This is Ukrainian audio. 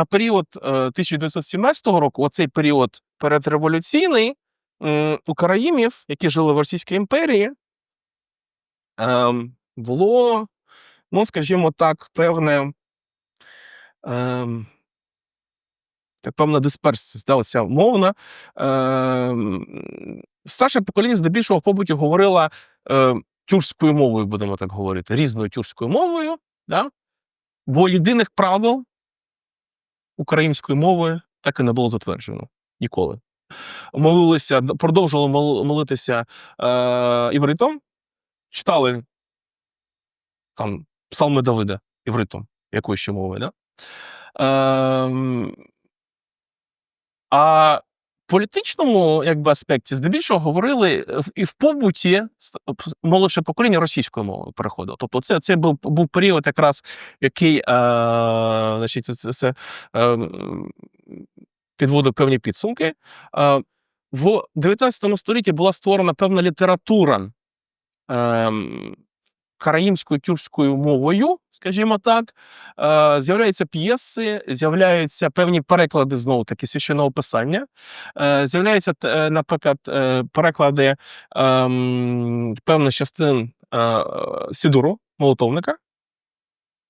На період 1917 року, оцей період передреволюційний, у караїмів, які жили в Російській імперії, було, ну, скажімо так, певна дисперсія, оця мовна. Старше покоління здебільшого в побуті говорила тюркською мовою, будемо так говорити, різною тюркською мовою, да? Бо єдиних правил української мови так і не було затверджено ніколи. Продовжували молитися івритом, читали там псалми Давида івритом, якою ще мовою, да? А в політичному аспекті здебільшого говорили і в побуті молодше покоління російською мовою переходило. Тобто це був період якраз, який підводив певні підсумки. В 19 столітті була створена певна література караїмською тюркською мовою, скажімо так, з'являються п'єси, з'являються певні переклади, знову-таки, священного писання, з'являються, наприклад, переклади певних частин Сідуру, молитовника,